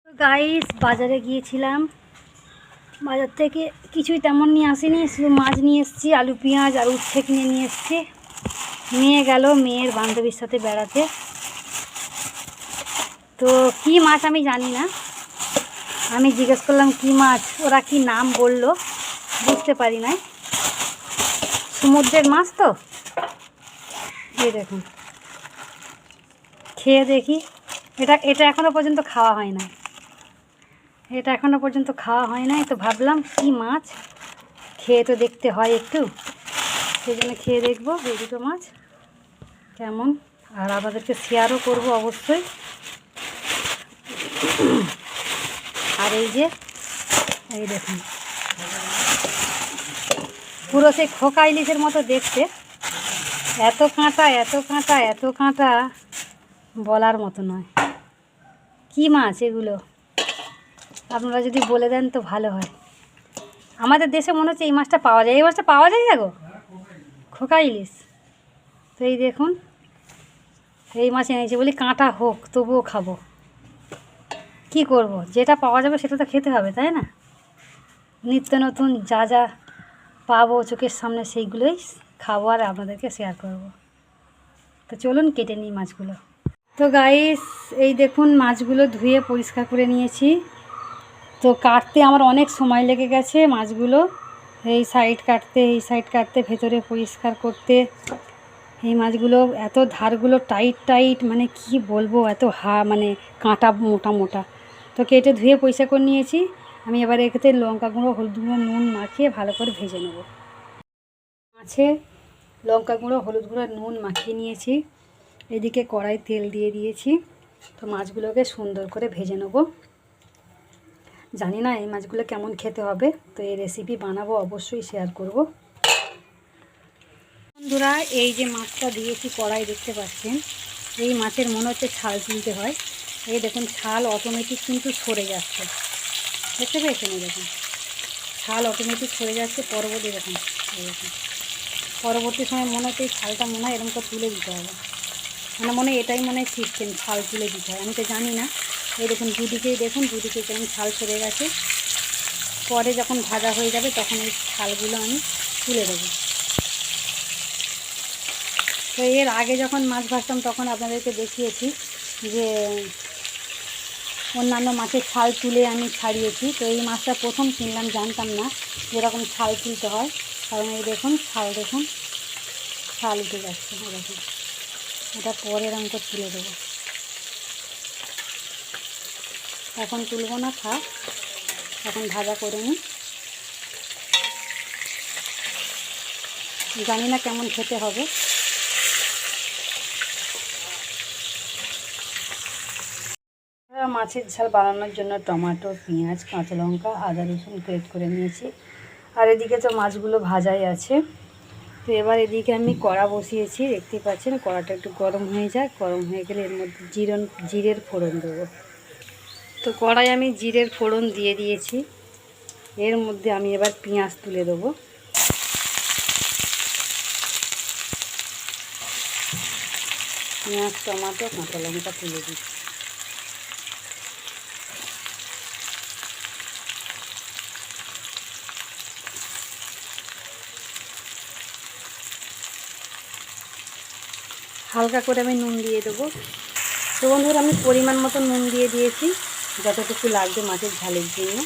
Guys বাজারে গিয়েছিলাম, বাজার থেকে কিছুই তেমন নিয়ে আসিনি, শুধু মাছ নিয়ে এসেছি, আলু পেঁয়াজ আর উচ্ছে কিনে নিয়ে এসেছি। মেয়ে গেল মেয়ের বান্ধবীর সাথে বেড়াতে। তো কি মাছ আমি জানি না, আমি জিজ্ঞেস করলাম কি মাছ, ওরা কি নাম বললো বুঝতে পারি নাই। সমুদ্রের মাছ তো, এই দেখুন খেয়ে দেখি। এটা এখনও পর্যন্ত খাওয়া হয় না, এটা এখনও পর্যন্ত খাওয়া হয় নাই। তো ভাবলাম কি মাছ, খেয়ে তো দেখতে হয় একটু, সেই জন্য খেয়ে দেখবো এই দুটো মাছ কেমন, আর আপনাদেরকে শেয়ারও করব অবশ্যই। আর এই দেখুন পুরো সেই খোকা ইলিশের মতো দেখতে, এত কাঁটা এত কাঁটা এত কাঁটা বলার মতো নয়। কি মাছ এগুলো আপনারা যদি বলে দেন তো ভালো হয়। আমাদের দেশে মনে হচ্ছে এই মাছটা পাওয়া যায়, এই মাছটা পাওয়া যায় না গো, খোকা ইলিশ। তো এই দেখুন এই মাছ এনেছি, বলি কাঁটা হোক তবুও খাবো, কি করব, যেটা পাওয়া যাবে সেটা তো খেতে হবে, তাই না? নিত্য নতুন যা যা পাবো চোখের সামনে সেইগুলোই খাবো আর আপনাদেরকে শেয়ার করব। তো চলুন কেটে নিই মাছগুলো। তো গাইস এই দেখুন মাছগুলো ধুয়ে পরিষ্কার করে নিয়েছি। তো কাটতে আমার অনেক সময় লেগে গেছে মাছগুলো, এই সাইড কাটতে এই সাইড কাটতে, ভেতরে পরিষ্কার করতে। এই মাছগুলো এত ধারগুলো টাইট টাইট, মানে কি বলবো, এত মানে কাঁটা মোটা মোটা। তো কেটে ধুয়ে পরিষ্কার করে নিয়েছি। আমি এবারে এক্ষেত্রে লঙ্কা গুঁড়ো হলুদ গুঁড়ো নুন মাখিয়ে ভালো করে ভেজে নেব। মাছে লঙ্কা গুঁড়ো হলুদ গুঁড়ো নুন মাখিয়ে নিয়েছি, এদিকে কড়াই তেল দিয়ে দিয়েছি। তো মাছগুলোকে সুন্দর করে ভেজে নেব। জানি না এই মাছগুলো কেমন খেতে হবে, তো এই রেসিপি বানাবো অবশ্যই শেয়ার করব। বন্ধুরা এই যে মাছটা দিয়েছি কড়াই দেখতে পাচ্ছেন, এই মাছের মনে হচ্ছে ছাল তুলতে হয়। এই দেখুন ছাল অটোমেটিক কিন্তু সরে যাচ্ছে, দেখতে পেয়েছেন? এই দেখুন ছাল অটোমেটিক সরে যাচ্ছে। পরবর্তী দেখুন পরবর্তী সময় মনে হচ্ছে এই ছালটা মনে হয় এরকম করে তুলে দিতে হবে, মনে হয় এটাই মনে হয় সিস্টেম, ছাল তুলে দিতে হয়। আমি তো জানি না। এই দেখুন দুদিকেই কেমন ছাল সরে গেছে। পরে যখন ভাজা হয়ে যাবে তখন এই ছালগুলো আমি তুলে দেবো। তো এর আগে যখন মাছ ভাজতাম তখন আপনাদেরকে দেখিয়েছি যে অন্যান্য মাছের ছাল তুলে আমি ছাড়িয়েছি। তো এই মাছটা প্রথম কিনলাম, জানতাম না যেরকম ছাল তুলতে হয়। কারণ এই দেখুন ছাল উঠে যাচ্ছে, দেখুন এটা পরে এরকম করে তুলে দেবো। এখন তুলব না, থাক, এখন ভাজা করে নিই। জানি না কেমন খেতে হবে। মাছের ঝাল বানানোর জন্য টমেটো পেঁয়াজ কাঁচা লঙ্কা আদা রসুন গ্রেট করে নিয়েছি। আর এদিকে তো মাছগুলো ভাজাই আছে। তো এবার এদিকে আমি কড়া বসিয়েছি, দেখতে পাচ্ছেন কড়াটা একটু গরম হয়ে যায়, গরম হয়ে গেলে এর মধ্যে জিরের ফোড়ন দেবো। তো কড়াই আমি জিরের ফোড়ন দিয়ে দিয়েছি, এর মধ্যে আমি এবার পেঁয়াজ তুলে দেবো। পেঁয়াজ টমেটো কাঁচা লঙ্কা তুলে দিচ্ছি। হালকা করে আমি নুন দিয়ে দেবো। তো বন্ধুরা আমি পরিমাণ মতো নুন দিয়ে দিয়েছি, যতটুকু লাগবে মাছের ঝালের জন্য।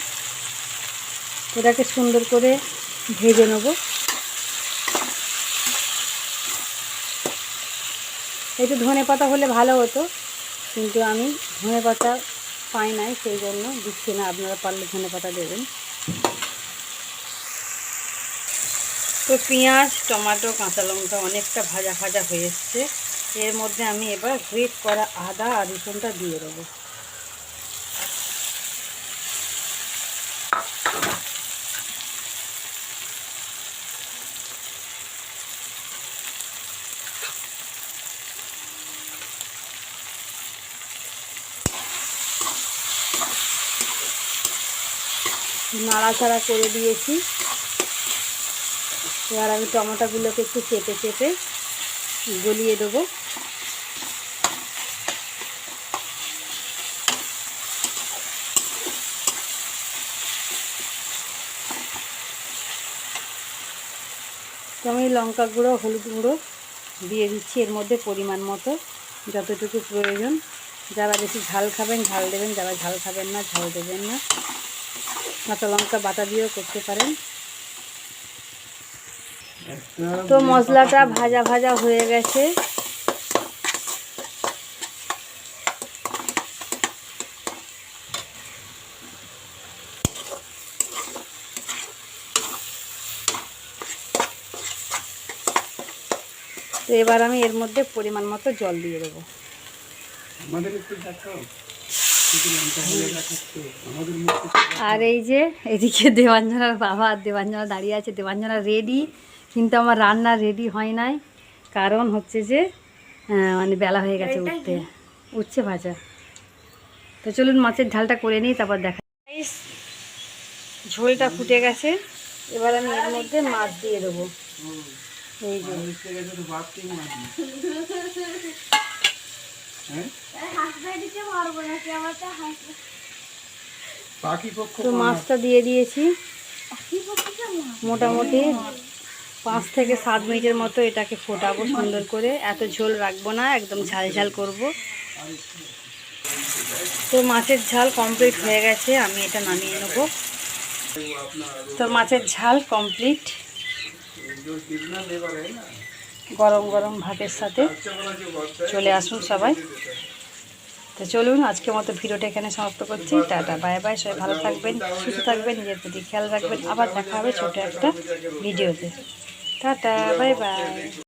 এটাকে সুন্দর করে ভেজে নেব। একটু ধনে পাতা হলে ভালো হতো, কিন্তু আমি ধনে পাতা পাই নাই, সেই জন্য দিচ্ছি না। আপনারা পারলে ধনে পাতা দেবেন। তো পেঁয়াজ টমেটো কাঁচা লঙ্কা অনেকটা ভাজা ভাজা হয়ে এসছে। এর মধ্যে আমি এবার গ্রেট করা আদা আর রসুনটা দিয়ে দেবো। নাড়াচাড়া করে দিয়েছি। এবার আমি টমেটোগুলোকে একটু চেপে চেপে গলিয়ে দেবো। তো আমি লঙ্কা গুঁড়ো হলুদ গুঁড়ো দিয়ে দিচ্ছি এর মধ্যে পরিমাণ মতো, যতটুকু প্রয়োজন। যারা বেশি ঝাল খাবেন ঝাল দেবেন, যারা ঝাল খাবেন না ঝাল দেবেন না। কাঁচা লঙ্কা বাটা দিয়েও করতে পারেন। তো মশলাটা ভাজা ভাজা হয়ে গেছে। তো এবার আমি এর মধ্যে পরিমাণ মতো জল দিয়ে দেবো। আর এই যে এদিকে দেবাঞ্জনার বাবা আর দেবাঞ্জনা দাঁড়িয়ে আছে। দেবাঞ্জনা রেডি, কিন্তু আমার রান্না রেডি হয় নাই, কারণ হচ্ছে যে মানে বেলা হয়ে গেছে, উঠছে ভাজা। তো চলুন মাছের ঝালটা করে নিই, তারপর দেখা। ঝোলটা ফুটে গেছে, এবার আমি এর মধ্যে মাছ দিয়ে দেবো। এই যে তো মাছটা দিয়ে দিয়েছি। মোটামুটি 5 থেকে 7 মিনিটের মতো এটাকে ফোটাবো সুন্দর করে। এত ঝোল রাখবো না, একদম ঝাল ঝাল করব। তো মাছের ঝাল কমপ্লিট হয়ে গেছে, আমি এটা নামিয়ে নেব। তো মাছের ঝাল কমপ্লিট, গরম গরম ভাতের সাথে চলে আসুন সবাই। তো চলুন আজকের মতো ভিডিওটা এখানে সমাপ্ত করছি। Tata, bye bye. সবাই ভালো থাকবেন, সুস্থ থাকবেন, নিজের প্রতি খেয়াল রাখবেন। আবার দেখা হবে ছোটো একটা ভিডিওতে। Tata, bye bye.